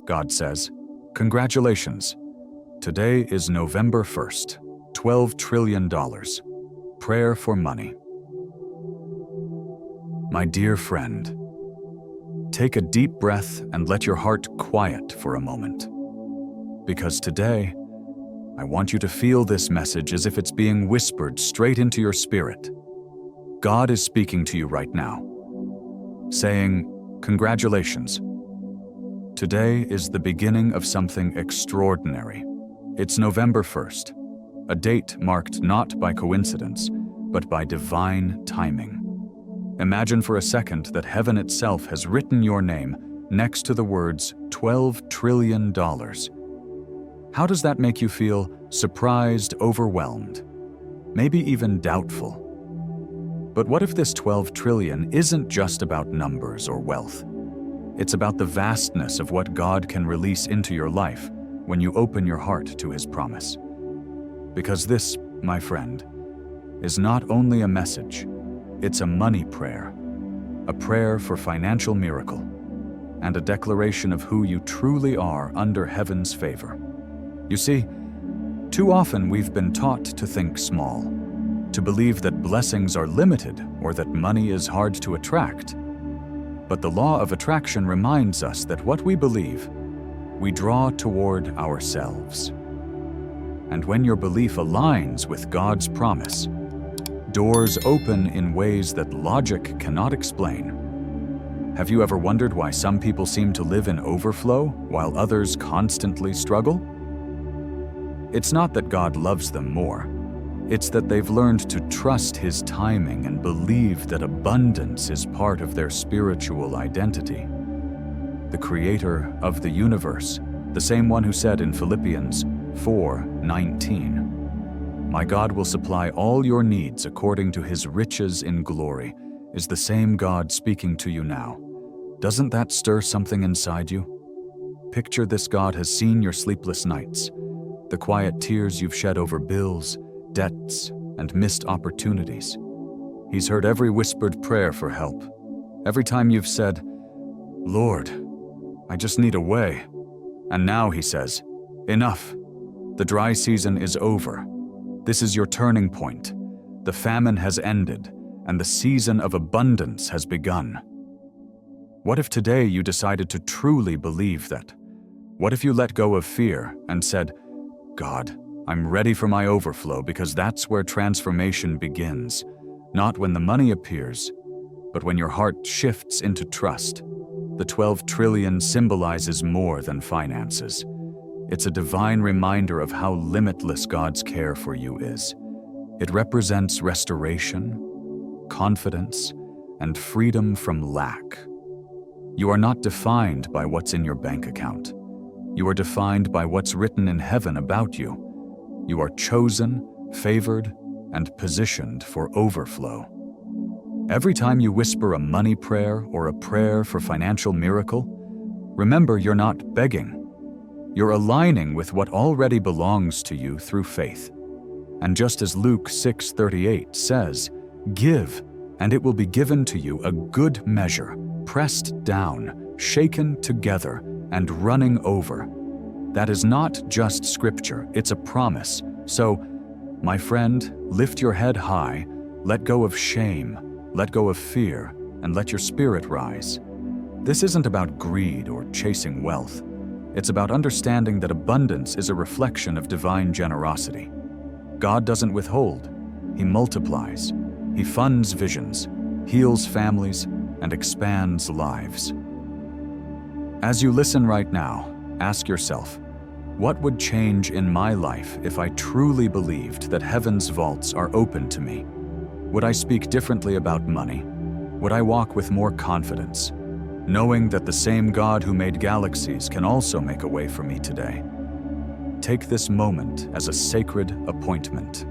God says. Congratulations. Today is November 1st, $12 trillion. Prayer for money. My dear friend, take a deep breath and let your heart quiet for a moment. Because today, I want you to feel this message as if it's being whispered straight into your spirit. God is speaking to you right now, saying, congratulations. Today is the beginning of something extraordinary. It's November 1st, a date marked not by coincidence, but by divine timing. Imagine for a second that heaven itself has written your name next to the words $12 trillion. How does that make you feel? Surprised, overwhelmed, maybe even doubtful? But what if this 12 trillion isn't just about numbers or wealth? It's about the vastness of what God can release into your life when you open your heart to His promise. Because this, my friend, is not only a message, it's a money prayer, a prayer for financial miracle, and a declaration of who you truly are under heaven's favor. You see, too often we've been taught to think small, to believe that blessings are limited or that money is hard to attract. But the law of attraction reminds us that what we believe, we draw toward ourselves. And when your belief aligns with God's promise, doors open in ways that logic cannot explain. Have you ever wondered why some people seem to live in overflow while others constantly struggle? It's not that God loves them more. It's that they've learned to trust His timing and believe that abundance is part of their spiritual identity. The Creator of the universe, the same one who said in Philippians 4:19, "My God will supply all your needs according to His riches in glory," is the same God speaking to you now. Doesn't that stir something inside you? Picture this God has seen your sleepless nights, the quiet tears you've shed over bills, debts, and missed opportunities. He's heard every whispered prayer for help. Every time you've said, "Lord, I just need a way." And now He says, "Enough. The dry season is over. This is your turning point. The famine has ended, and the season of abundance has begun." What if today you decided to truly believe that? What if you let go of fear and said, "God, I'm ready for my overflow," because that's where transformation begins, not when the money appears, but when your heart shifts into trust. The 12 trillion symbolizes more than finances. It's a divine reminder of how limitless God's care for you is. It represents restoration, confidence, and freedom from lack. You are not defined by what's in your bank account. You are defined by what's written in heaven about you. You are chosen, favored, and positioned for overflow. Every time you whisper a money prayer or a prayer for financial miracle, remember you're not begging. You're aligning with what already belongs to you through faith. And just as Luke 6:38 says, "Give, and it will be given to you a good measure, pressed down, shaken together, and running over." That is not just scripture, it's a promise. So, my friend, lift your head high, let go of shame, let go of fear, and let your spirit rise. This isn't about greed or chasing wealth. It's about understanding that abundance is a reflection of divine generosity. God doesn't withhold, He multiplies. He funds visions, heals families, and expands lives. As you listen right now, ask yourself, what would change in my life if I truly believed that heaven's vaults are open to me? Would I speak differently about money? Would I walk with more confidence, knowing that the same God who made galaxies can also make a way for me today? Take this moment as a sacred appointment.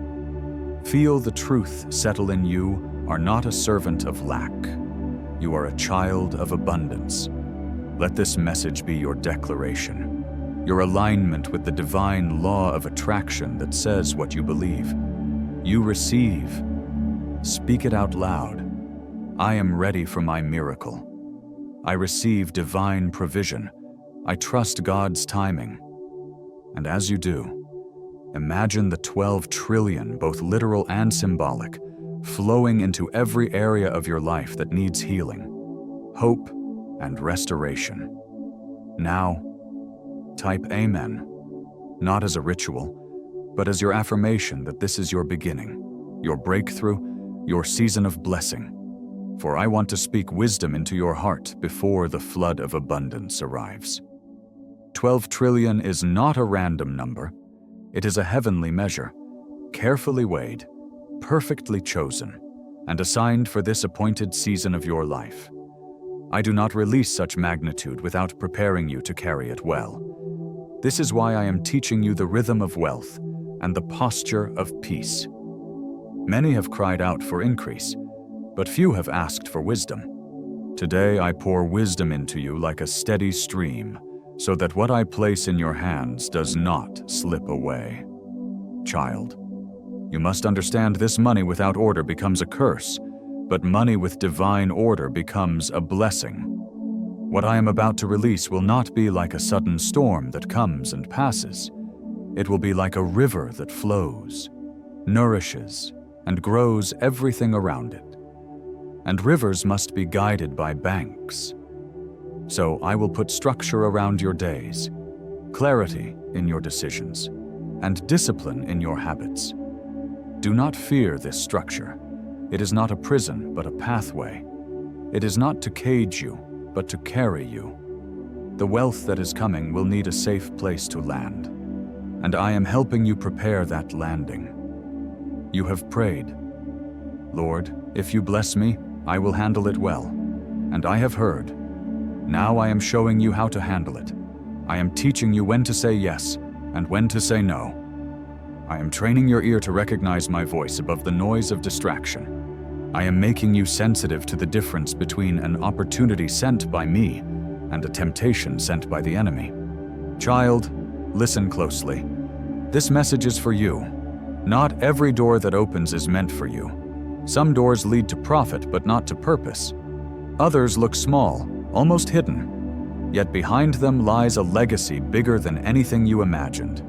Feel the truth settle in you are not a servant of lack. You are a child of abundance. Let this message be your declaration, your alignment with the divine law of attraction that says what you believe. You receive. Speak it out loud. I am ready for my miracle. I receive divine provision. I trust God's timing. And as you do, imagine the 12 trillion, both literal and symbolic, flowing into every area of your life that needs healing, hope, and restoration. Now, type Amen, not as a ritual, but as your affirmation that this is your beginning, your breakthrough, your season of blessing. For I want to speak wisdom into your heart before the flood of abundance arrives. 12 trillion is not a random number. It is a heavenly measure, carefully weighed, perfectly chosen, and assigned for this appointed season of your life. I do not release such magnitude without preparing you to carry it well. This is why I am teaching you the rhythm of wealth and the posture of peace. Many have cried out for increase, but few have asked for wisdom. Today I pour wisdom into you like a steady stream, so that what I place in your hands does not slip away. Child, you must understand this money without order becomes a curse, but money with divine order becomes a blessing. What I am about to release will not be like a sudden storm that comes and passes. It will be like a river that flows, nourishes, and grows everything around it. And rivers must be guided by banks. So I will put structure around your days, clarity in your decisions, and discipline in your habits. Do not fear this structure. It is not a prison, but a pathway. It is not to cage you, but to carry you. The wealth that is coming will need a safe place to land, and I am helping you prepare that landing. You have prayed, Lord, if you bless me, I will handle it well, and I have heard. Now I am showing you how to handle it. I am teaching you when to say yes and when to say no. I am training your ear to recognize my voice above the noise of distraction. I am making you sensitive to the difference between an opportunity sent by me and a temptation sent by the enemy. Child, listen closely. This message is for you. Not every door that opens is meant for you. Some doors lead to profit but not to purpose. Others look small, almost hidden, yet behind them lies a legacy bigger than anything you imagined.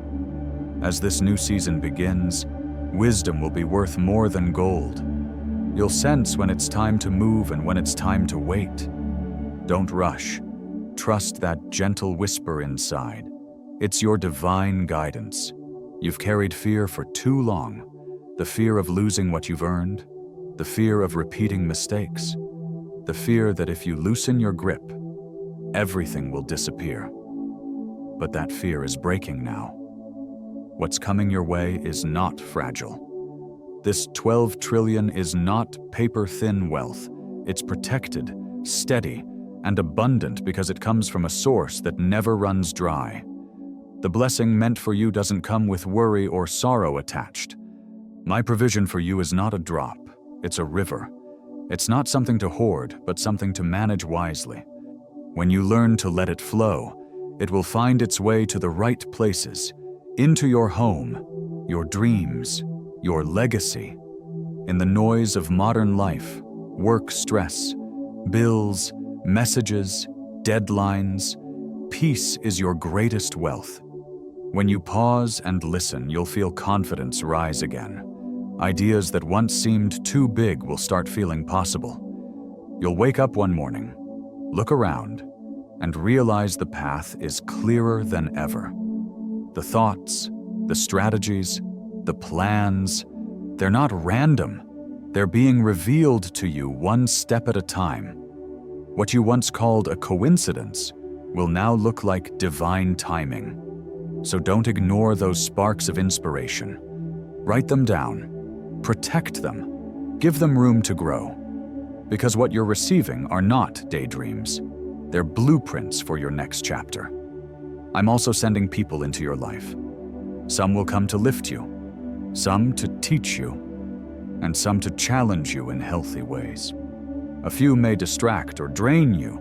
As this new season begins, wisdom will be worth more than gold. You'll sense when it's time to move and when it's time to wait. Don't rush. Trust that gentle whisper inside. It's your divine guidance. You've carried fear for too long. The fear of losing what you've earned, the fear of repeating mistakes, the fear that if you loosen your grip, everything will disappear. But that fear is breaking now. What's coming your way is not fragile. This 12 trillion is not paper-thin wealth. It's protected, steady, and abundant because it comes from a source that never runs dry. The blessing meant for you doesn't come with worry or sorrow attached. My provision for you is not a drop, it's a river. It's not something to hoard, but something to manage wisely. When you learn to let it flow, it will find its way to the right places, into your home, your dreams, your legacy. In the noise of modern life, work stress, bills, messages, deadlines, peace is your greatest wealth. When you pause and listen, you'll feel confidence rise again. Ideas that once seemed too big will start feeling possible. You'll wake up one morning, look around, and realize the path is clearer than ever. The thoughts, the strategies, the plans, they're not random. They're being revealed to you one step at a time. What you once called a coincidence will now look like divine timing. So don't ignore those sparks of inspiration. Write them down. Protect them. Give them room to grow. Because what you're receiving are not daydreams. They're blueprints for your next chapter. I'm also sending people into your life. Some will come to lift you, some to teach you, and some to challenge you in healthy ways. A few may distract or drain you,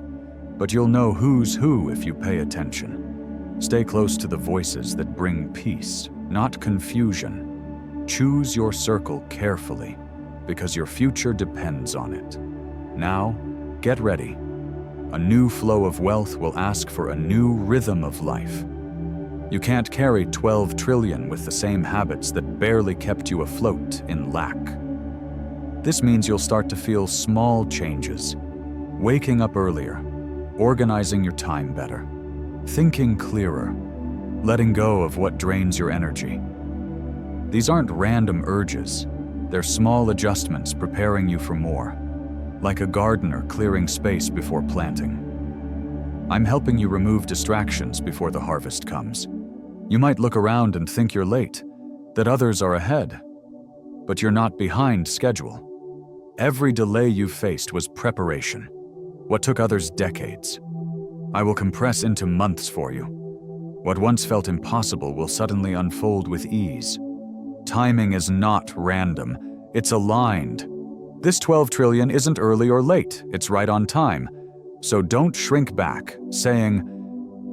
but you'll know who's who if you pay attention. Stay close to the voices that bring peace, not confusion. Choose your circle carefully, because your future depends on it. Now, get ready. A new flow of wealth will ask for a new rhythm of life. You can't carry 12 trillion with the same habits that barely kept you afloat in lack. This means you'll start to feel small changes. Waking up earlier, organizing your time better, thinking clearer, letting go of what drains your energy. These aren't random urges. They're small adjustments preparing you for more, like a gardener clearing space before planting. I'm helping you remove distractions before the harvest comes. You might look around and think you're late, that others are ahead, but you're not behind schedule. Every delay you've faced was preparation, what took others decades. I will compress into months for you. What once felt impossible will suddenly unfold with ease. Timing is not random, it's aligned. This 12 trillion isn't early or late, it's right on time. So don't shrink back, saying,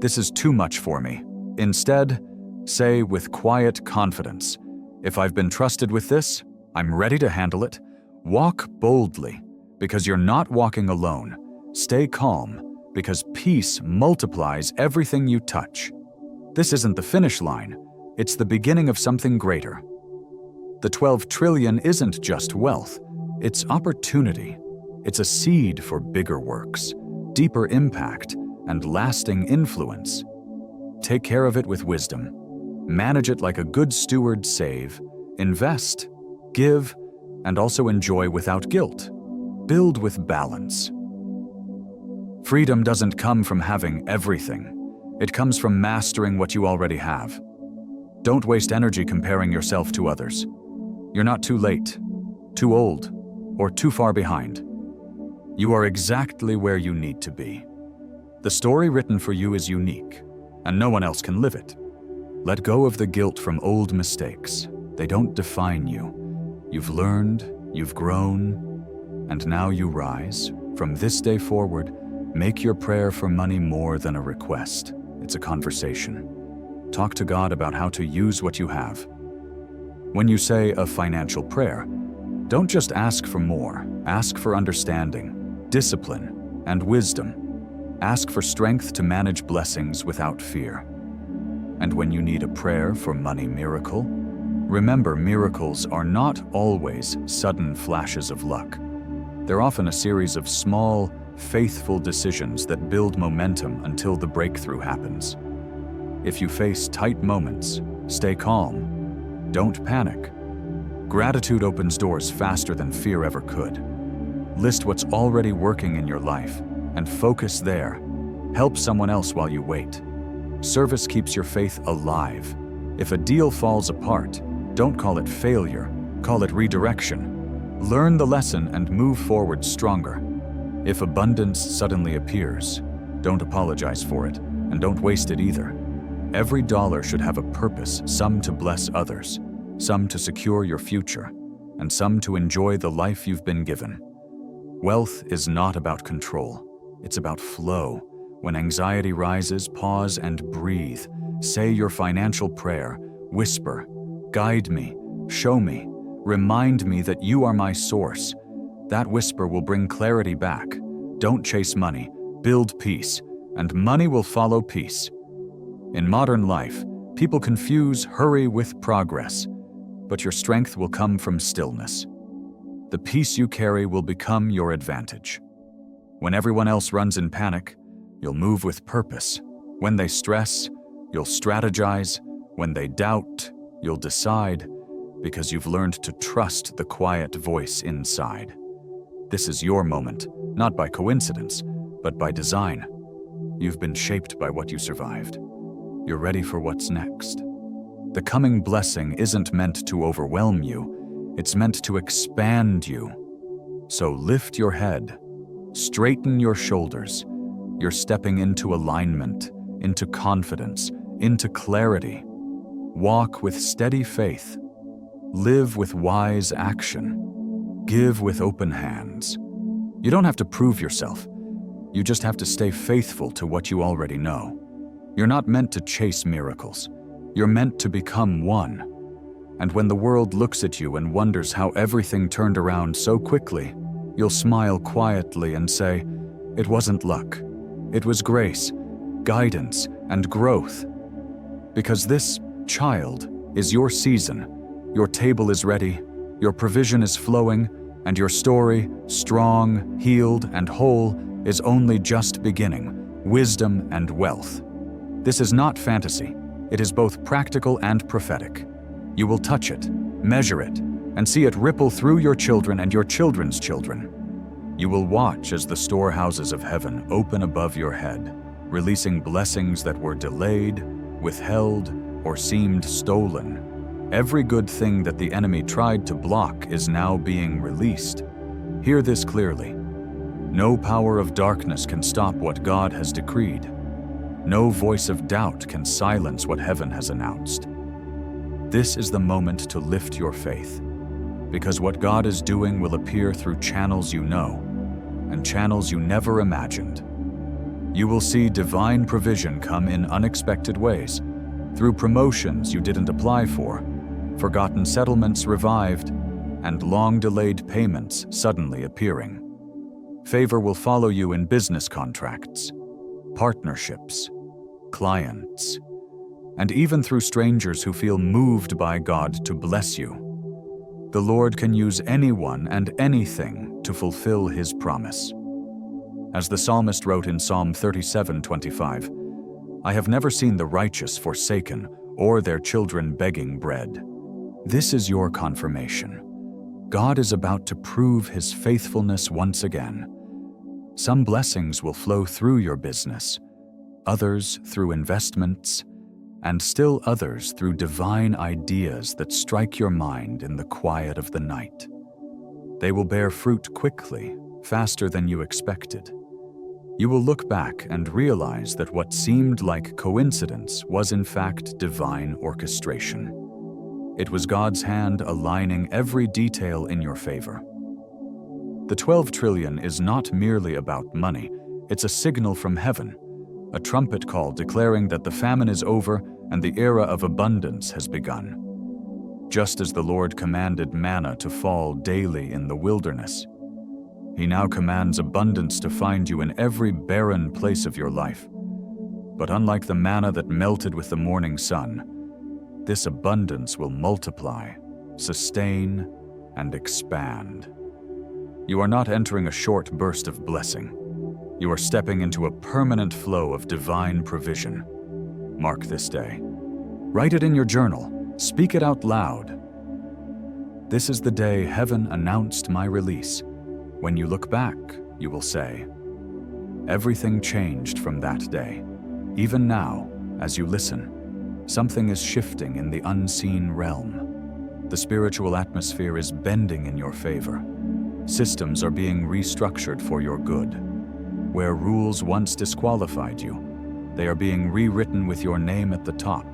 "This is too much for me." Instead, say with quiet confidence, "If I've been trusted with this, I'm ready to handle it." Walk boldly, because you're not walking alone. Stay calm, because peace multiplies everything you touch. This isn't the finish line, it's the beginning of something greater. The 12 trillion isn't just wealth, it's opportunity. It's a seed for bigger works, deeper impact, and lasting influence. Take care of it with wisdom. Manage it like a good steward. Save, invest, give, and also enjoy without guilt. Build with balance. Freedom doesn't come from having everything. It comes from mastering what you already have. Don't waste energy comparing yourself to others. You're not too late, too old, or too far behind. You are exactly where you need to be. The story written for you is unique, and no one else can live it. Let go of the guilt from old mistakes. They don't define you. You've learned, you've grown, and now you rise. From this day forward, make your prayer for money more than a request. It's a conversation. Talk to God about how to use what you have. When you say a financial prayer, don't just ask for more. Ask for understanding, discipline, and wisdom. Ask for strength to manage blessings without fear. And when you need a prayer for money miracle, remember miracles are not always sudden flashes of luck. They're often a series of small, faithful decisions that build momentum until the breakthrough happens. If you face tight moments, stay calm. Don't panic. Gratitude opens doors faster than fear ever could. List what's already working in your life and focus there. Help someone else while you wait. Service keeps your faith alive. If a deal falls apart, don't call it failure, call it redirection. Learn the lesson and move forward stronger. If abundance suddenly appears, don't apologize for it, and don't waste it either. Every dollar should have a purpose, some to bless others, some to secure your future, and some to enjoy the life you've been given. Wealth is not about control, it's about flow. When anxiety rises, pause and breathe. Say your financial prayer, whisper, "Guide me, show me, remind me that you are my source." That whisper will bring clarity back. Don't chase money, build peace, and money will follow peace. In modern life, people confuse hurry with progress, but your strength will come from stillness. The peace you carry will become your advantage. When everyone else runs in panic, you'll move with purpose. When they stress, you'll strategize. When they doubt, you'll decide, because you've learned to trust the quiet voice inside. This is your moment, not by coincidence, but by design. You've been shaped by what you survived. You're ready for what's next. The coming blessing isn't meant to overwhelm you, it's meant to expand you. So lift your head, straighten your shoulders. You're stepping into alignment, into confidence, into clarity. Walk with steady faith. Live with wise action. Give with open hands. You don't have to prove yourself. You just have to stay faithful to what you already know. You're not meant to chase miracles. You're meant to become one. And when the world looks at you and wonders how everything turned around so quickly, you'll smile quietly and say, "It wasn't luck. It was grace, guidance, and growth. Because this child is your season, your table is ready, your provision is flowing, and your story, strong, healed, and whole, is only just beginning, wisdom and wealth. This is not fantasy. It is both practical and prophetic. You will touch it, measure it, and see it ripple through your children and your children's children. You will watch as the storehouses of heaven open above your head, releasing blessings that were delayed, withheld, or seemed stolen. Every good thing that the enemy tried to block is now being released. Hear this clearly. No power of darkness can stop what God has decreed. No voice of doubt can silence what heaven has announced. This is the moment to lift your faith, because what God is doing will appear through channels you know, and channels you never imagined. You will see divine provision come in unexpected ways, through promotions you didn't apply for, forgotten settlements revived, and long-delayed payments suddenly appearing. Favor will follow you in business contracts, partnerships, clients, and even through strangers who feel moved by God to bless you. The Lord can use anyone and anything to fulfill His promise. As the psalmist wrote in Psalm 37:25, "I have never seen the righteous forsaken or their children begging bread." This is your confirmation. God is about to prove His faithfulness once again. Some blessings will flow through your business, others through investments, and still others through divine ideas that strike your mind in the quiet of the night. They will bear fruit quickly, faster than you expected. You will look back and realize that what seemed like coincidence was in fact divine orchestration. It was God's hand aligning every detail in your favor. The 12 trillion is not merely about money, it's a signal from heaven, a trumpet call declaring that the famine is over and the era of abundance has begun. Just as the Lord commanded manna to fall daily in the wilderness, He now commands abundance to find you in every barren place of your life. But unlike the manna that melted with the morning sun, this abundance will multiply, sustain, and expand. You are not entering a short burst of blessing. You are stepping into a permanent flow of divine provision. Mark this day. Write it in your journal. Speak it out loud. This is the day heaven announced my release. When you look back, you will say, everything changed from that day. Even now, as you listen, something is shifting in the unseen realm. The spiritual atmosphere is bending in your favor. Systems are being restructured for your good. Where rules once disqualified you, they are being rewritten with your name at the top.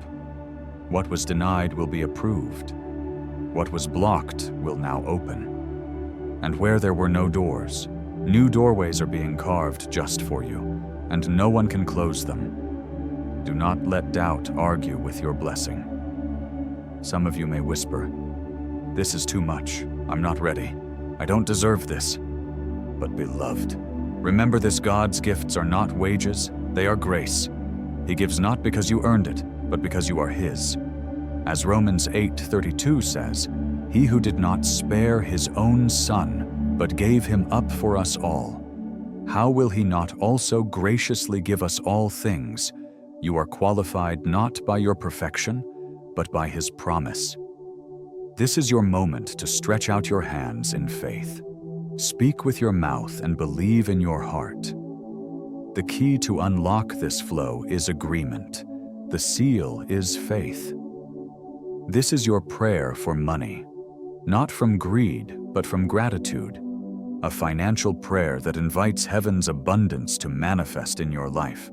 What was denied will be approved. What was blocked will now open. And where there were no doors, new doorways are being carved just for you, and no one can close them. Do not let doubt argue with your blessing. Some of you may whisper, "This is too much. I'm not ready. I don't deserve this." But beloved, remember this: God's gifts are not wages, they are grace. He gives not because you earned it, but because you are His. As Romans 8:32 says, He who did not spare His own Son, but gave Him up for us all, how will He not also graciously give us all things? You are qualified not by your perfection, but by His promise. This is your moment to stretch out your hands in faith. Speak with your mouth and believe in your heart. The key to unlock this flow is agreement. The seal is faith. This is your prayer for money, not from greed, but from gratitude. A financial prayer that invites heaven's abundance to manifest in your life.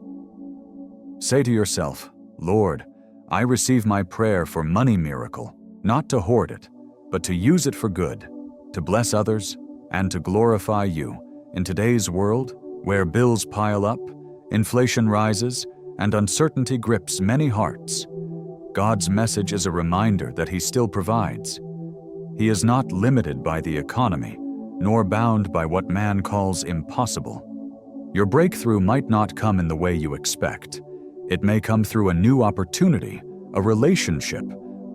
Say to yourself, "Lord, I receive my prayer for money miracle, not to hoard it, but to use it for good, to bless others, and to glorify you." In today's world, where bills pile up, inflation rises, and uncertainty grips many hearts, God's message is a reminder that He still provides. He is not limited by the economy, nor bound by what man calls impossible. Your breakthrough might not come in the way you expect. It may come through a new opportunity, a relationship,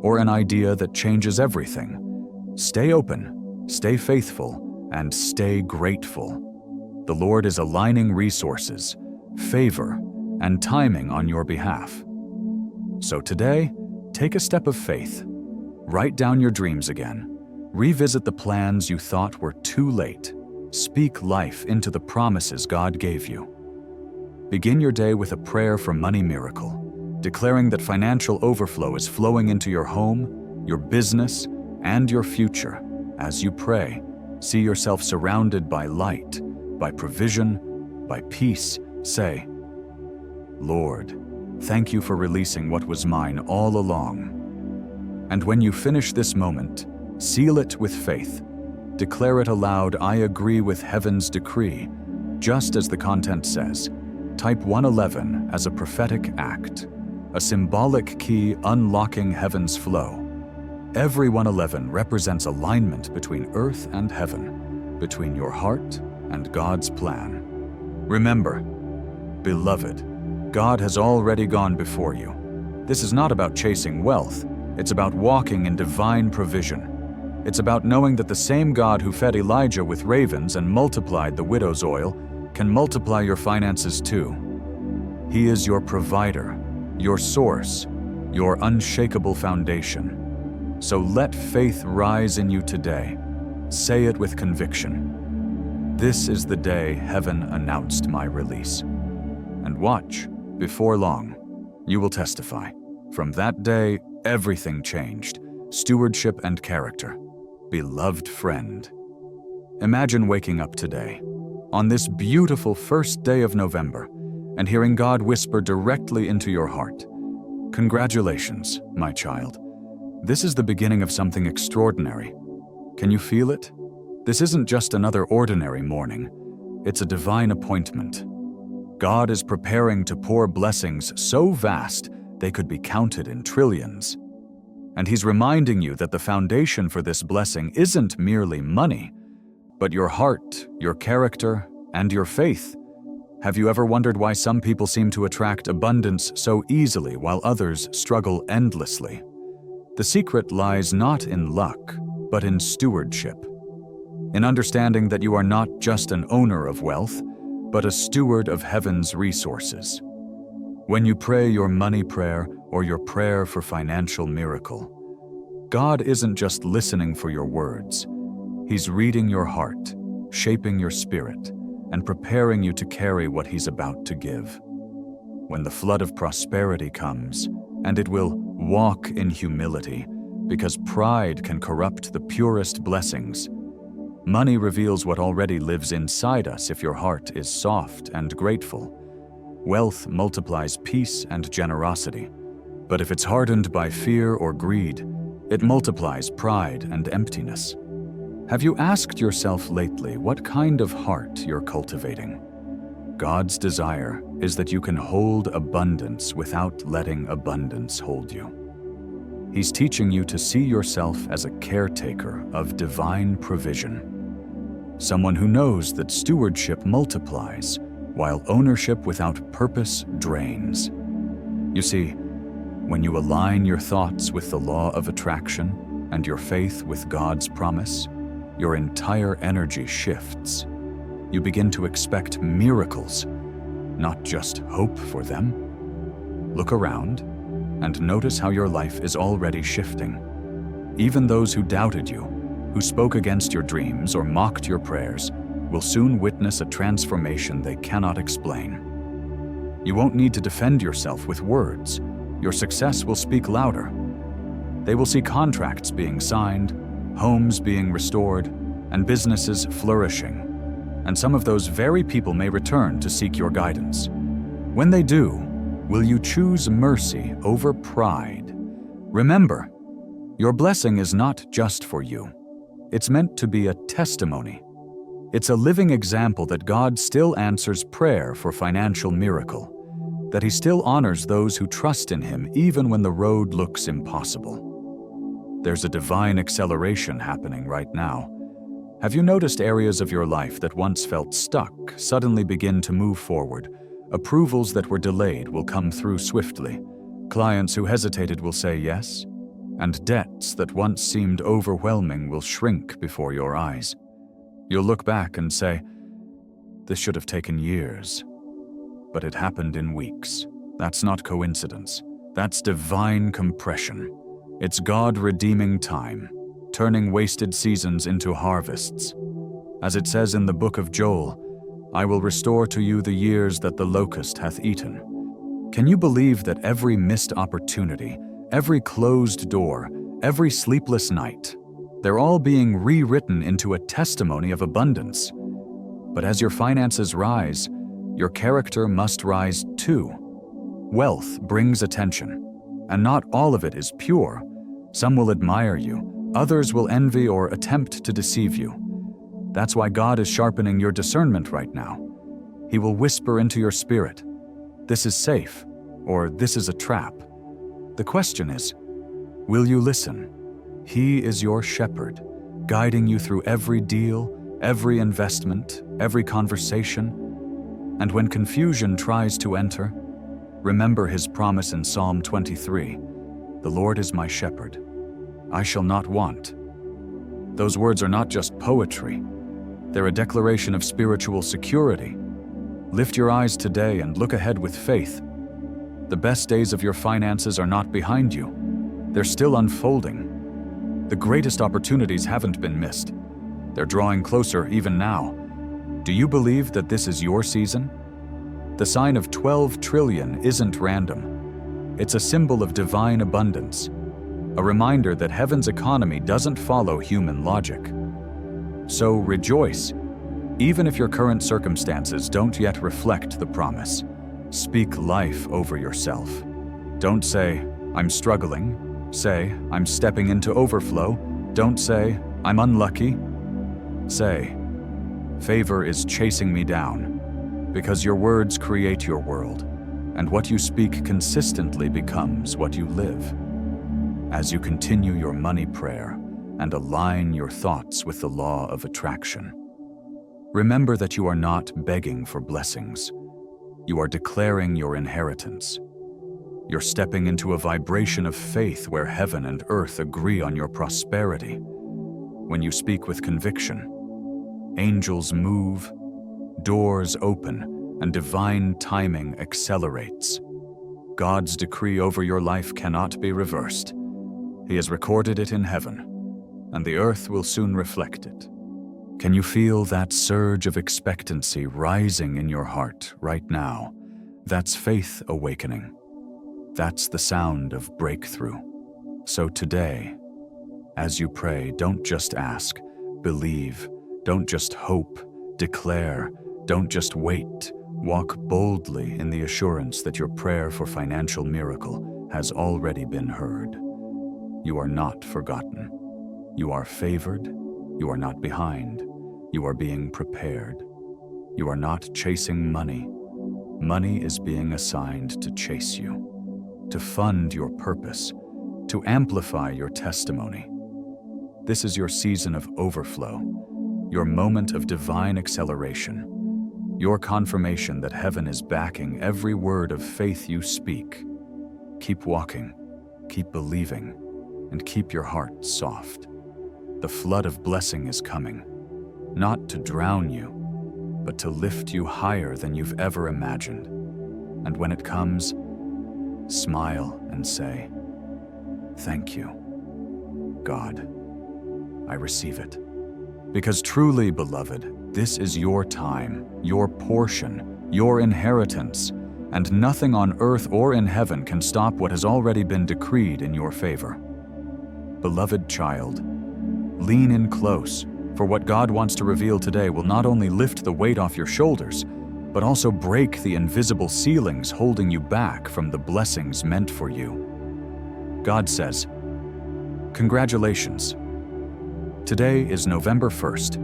or an idea that changes everything. Stay open, stay faithful, and stay grateful. The Lord is aligning resources, favor, and timing on your behalf. So today, take a step of faith. Write down your dreams again. Revisit the plans you thought were too late. Speak life into the promises God gave you. Begin your day with a prayer for money miracle, declaring that financial overflow is flowing into your home, your business, and your future. As you pray, see yourself surrounded by light, by provision, by peace. Say, Lord, thank you for releasing what was mine all along. And when you finish this moment, seal it with faith. Declare it aloud, I agree with heaven's decree, just as the content says. Type 111 as a prophetic act, a symbolic key unlocking heaven's flow. Every 111 represents alignment between earth and heaven, between your heart and God's plan. Remember, beloved, God has already gone before you. This is not about chasing wealth, it's about walking in divine provision. It's about knowing that the same God who fed Elijah with ravens and multiplied the widow's oil can multiply your finances too. He is your provider, your source, your unshakable foundation. So let faith rise in you today. Say it with conviction. This is the day heaven announced my release. And watch, before long, you will testify. From that day, everything changed, stewardship and character. Beloved friend, imagine waking up today, on this beautiful first day of November, and hearing God whisper directly into your heart. Congratulations, my child. This is the beginning of something extraordinary. Can you feel it? This isn't just another ordinary morning. It's a divine appointment. God is preparing to pour blessings so vast they could be counted in trillions. And He's reminding you that the foundation for this blessing isn't merely money, but your heart, your character, and your faith. Have you ever wondered why some people seem to attract abundance so easily while others struggle endlessly? The secret lies not in luck, but in stewardship. In understanding that you are not just an owner of wealth, but a steward of heaven's resources. When you pray your money prayer or your prayer for financial miracle, God isn't just listening for your words. He's reading your heart, shaping your spirit, and preparing you to carry what He's about to give. When the flood of prosperity comes, and it will walk in humility, because pride can corrupt the purest blessings, money reveals what already lives inside us if your heart is soft and grateful. Wealth multiplies peace and generosity, but if it's hardened by fear or greed, it multiplies pride and emptiness. Have you asked yourself lately what kind of heart you're cultivating? God's desire is that you can hold abundance without letting abundance hold you. He's teaching you to see yourself as a caretaker of divine provision, someone who knows that stewardship multiplies, while ownership without purpose drains. You see, when you align your thoughts with the law of attraction and your faith with God's promise, your entire energy shifts. You begin to expect miracles, not just hope for them. Look around and notice how your life is already shifting. Even those who doubted you, who spoke against your dreams or mocked your prayers, will soon witness a transformation they cannot explain. You won't need to defend yourself with words. Your success will speak louder. They will see contracts being signed, homes being restored, and businesses flourishing. And some of those very people may return to seek your guidance. When they do, will you choose mercy over pride? Remember, your blessing is not just for you. It's meant to be a testimony. It's a living example that God still answers prayer for financial miracle, that He still honors those who trust in Him even when the road looks impossible. There's a divine acceleration happening right now. Have you noticed areas of your life that once felt stuck suddenly begin to move forward? Approvals that were delayed will come through swiftly. Clients who hesitated will say yes, and debts that once seemed overwhelming will shrink before your eyes. You'll look back and say, "This should have taken years," but it happened in weeks. That's not coincidence. That's divine compression. It's God redeeming time, turning wasted seasons into harvests. As it says in the book of Joel, "I will restore to you the years that the locust hath eaten." Can you believe that every missed opportunity, every closed door, every sleepless night, they're all being rewritten into a testimony of abundance? But as your finances rise, your character must rise too. Wealth brings attention, and not all of it is pure. Some will admire you, others will envy or attempt to deceive you. That's why God is sharpening your discernment right now. He will whisper into your spirit, "This is safe," or "This is a trap." The question is, will you listen? He is your shepherd, guiding you through every deal, every investment, every conversation. And when confusion tries to enter, remember his promise in Psalm 23, "The Lord is my shepherd, I shall not want." Those words are not just poetry, they're a declaration of spiritual security. Lift your eyes today and look ahead with faith. The best days of your finances are not behind you, they're still unfolding. The greatest opportunities haven't been missed, they're drawing closer even now. Do you believe that this is your season? The sign of 12 trillion isn't random. It's a symbol of divine abundance, a reminder that heaven's economy doesn't follow human logic. So rejoice, even if your current circumstances don't yet reflect the promise. Speak life over yourself. Don't say, "I'm struggling." Say, "I'm stepping into overflow." Don't say, "I'm unlucky." Say, "Favor is chasing me down," because your words create your world, and what you speak consistently becomes what you live. As you continue your money prayer and align your thoughts with the law of attraction, remember that you are not begging for blessings. You are declaring your inheritance. You're stepping into a vibration of faith where heaven and earth agree on your prosperity. When you speak with conviction, angels move, doors open, and divine timing accelerates. God's decree over your life cannot be reversed. He has recorded it in heaven, and the earth will soon reflect it. Can you feel that surge of expectancy rising in your heart right now? That's faith awakening. That's the sound of breakthrough. So today, as you pray, don't just ask, believe. Don't just hope, declare. Don't just wait. Walk boldly in the assurance that your prayer for financial miracle has already been heard. You are not forgotten. You are favored. You are not behind. You are being prepared. You are not chasing money. Money is being assigned to chase you, to fund your purpose, to amplify your testimony. This is your season of overflow, your moment of divine acceleration, your confirmation that heaven is backing every word of faith you speak. Keep walking, keep believing, and keep your heart soft. The flood of blessing is coming, not to drown you, but to lift you higher than you've ever imagined. And when it comes, smile and say, "Thank you, God. I receive it." Because truly, beloved, this is your time, your portion, your inheritance, and nothing on earth or in heaven can stop what has already been decreed in your favor. Beloved child, lean in close, for what God wants to reveal today will not only lift the weight off your shoulders, but also break the invisible ceilings holding you back from the blessings meant for you. God says, "Congratulations. Today is November 1st,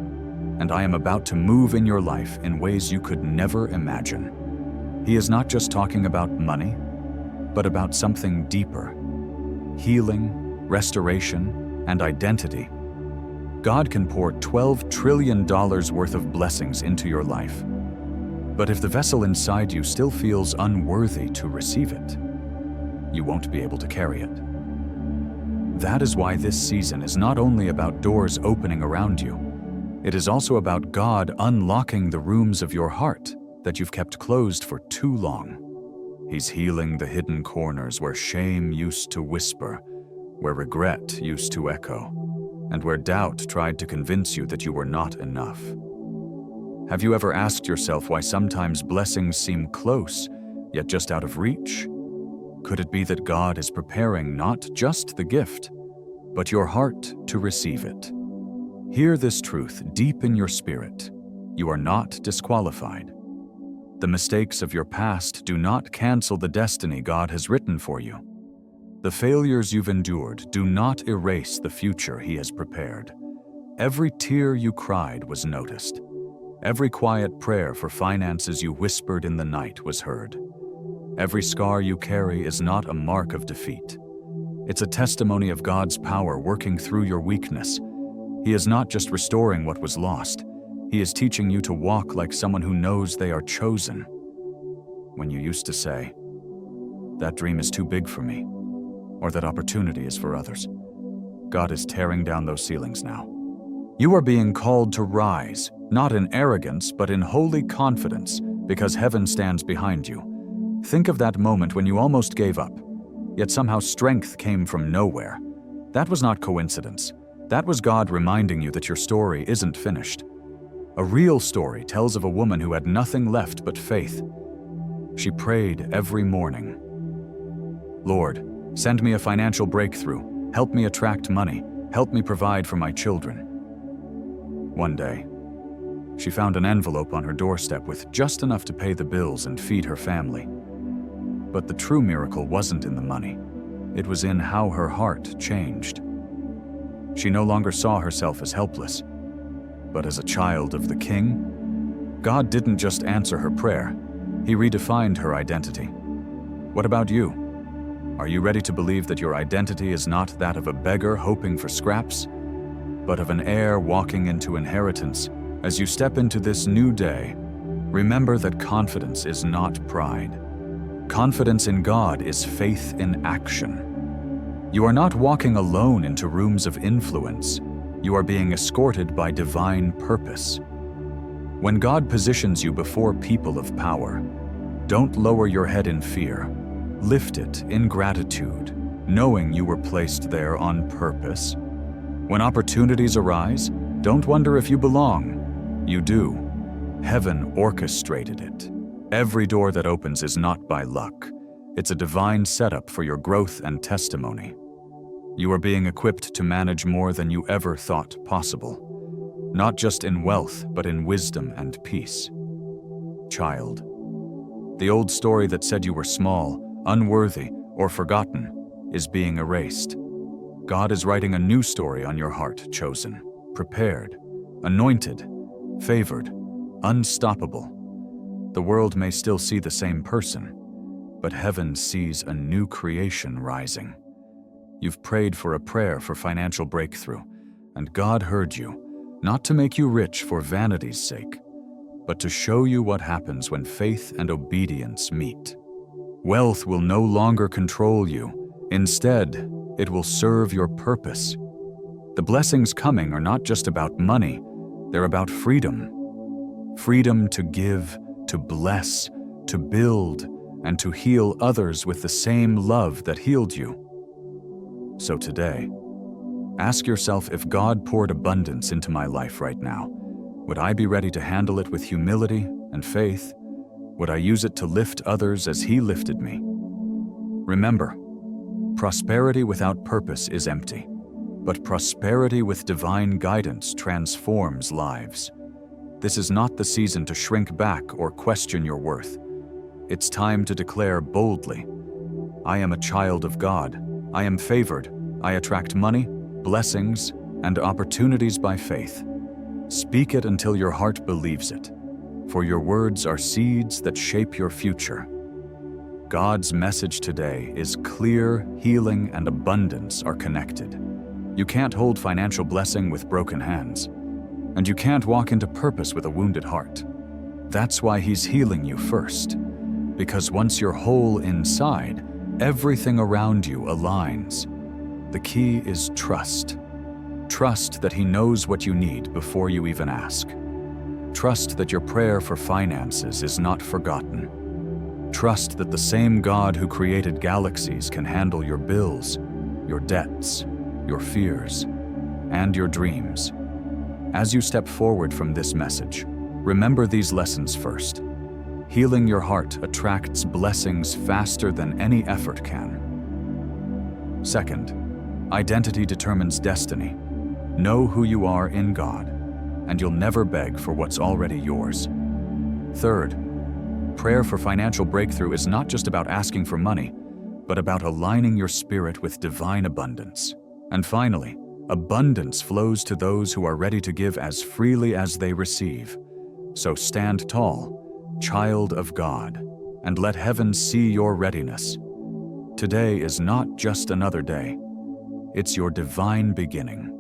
and I am about to move in your life in ways you could never imagine." He is not just talking about money, but about something deeper: healing, restoration, and identity. God can pour $12 trillion worth of blessings into your life. But if the vessel inside you still feels unworthy to receive it, you won't be able to carry it. That is why this season is not only about doors opening around you, it is also about God unlocking the rooms of your heart that you've kept closed for too long. He's healing the hidden corners where shame used to whisper, where regret used to echo, and where doubt tried to convince you that you were not enough. Have you ever asked yourself why sometimes blessings seem close, yet just out of reach? Could it be that God is preparing not just the gift, but your heart to receive it? Hear this truth deep in your spirit. You are not disqualified. The mistakes of your past do not cancel the destiny God has written for you. The failures you've endured do not erase the future He has prepared. Every tear you cried was noticed. Every quiet prayer for finances you whispered in the night was heard. Every scar you carry is not a mark of defeat. It's a testimony of God's power working through your weakness. He is not just restoring what was lost. He is teaching you to walk like someone who knows they are chosen. When you used to say, "That dream is too big for me," or "That opportunity is for others," God is tearing down those ceilings now. You are being called to rise, not in arrogance, but in holy confidence, because heaven stands behind you. Think of that moment when you almost gave up, yet somehow strength came from nowhere. That was not coincidence. That was God reminding you that your story isn't finished. A real story tells of a woman who had nothing left but faith. She prayed every morning. "Lord, send me a financial breakthrough. Help me attract money. Help me provide for my children." One day, she found an envelope on her doorstep with just enough to pay the bills and feed her family. But the true miracle wasn't in the money. It was in how her heart changed. She no longer saw herself as helpless, but as a child of the King. God didn't just answer her prayer, He redefined her identity. What about you? Are you ready to believe that your identity is not that of a beggar hoping for scraps, but of an heir walking into inheritance? As you step into this new day, remember that confidence is not pride. Confidence in God is faith in action. You are not walking alone into rooms of influence. You are being escorted by divine purpose. When God positions you before people of power, don't lower your head in fear. Lift it in gratitude, knowing you were placed there on purpose. When opportunities arise, don't wonder if you belong. You do. Heaven orchestrated it. Every door that opens is not by luck. It's a divine setup for your growth and testimony. You are being equipped to manage more than you ever thought possible, not just in wealth, but in wisdom and peace. Child, the old story that said you were small, unworthy, or forgotten is being erased. God is writing a new story on your heart, chosen, prepared, anointed, favored, unstoppable. The world may still see the same person, but heaven sees a new creation rising. You've prayed for a prayer for financial breakthrough, and God heard you, not to make you rich for vanity's sake, but to show you what happens when faith and obedience meet. Wealth will no longer control you. Instead, it will serve your purpose. The blessings coming are not just about money, they're about freedom. Freedom to give, to bless, to build, and to heal others with the same love that healed you. So today, ask yourself, if God poured abundance into my life right now, would I be ready to handle it with humility and faith? Would I use it to lift others as He lifted me? Remember, prosperity without purpose is empty, but prosperity with divine guidance transforms lives. This is not the season to shrink back or question your worth. It's time to declare boldly, I am a child of God. I am favored. I attract money, blessings, and opportunities by faith. Speak it until your heart believes it, for your words are seeds that shape your future. God's message today is clear. Healing and abundance are connected. You can't hold financial blessing with broken hands. And you can't walk into purpose with a wounded heart. That's why He's healing you first. Because once you're whole inside, everything around you aligns. The key is trust. Trust that He knows what you need before you even ask. Trust that your prayer for finances is not forgotten. Trust that the same God who created galaxies can handle your bills, your debts, your fears, and your dreams. As you step forward from this message, remember these lessons first. Healing your heart attracts blessings faster than any effort can. Second, identity determines destiny. Know who you are in God, and you'll never beg for what's already yours. Third, prayer for financial breakthrough is not just about asking for money, but about aligning your spirit with divine abundance. And finally, abundance flows to those who are ready to give as freely as they receive. So stand tall, child of God, and let heaven see your readiness. Today is not just another day. It's your divine beginning.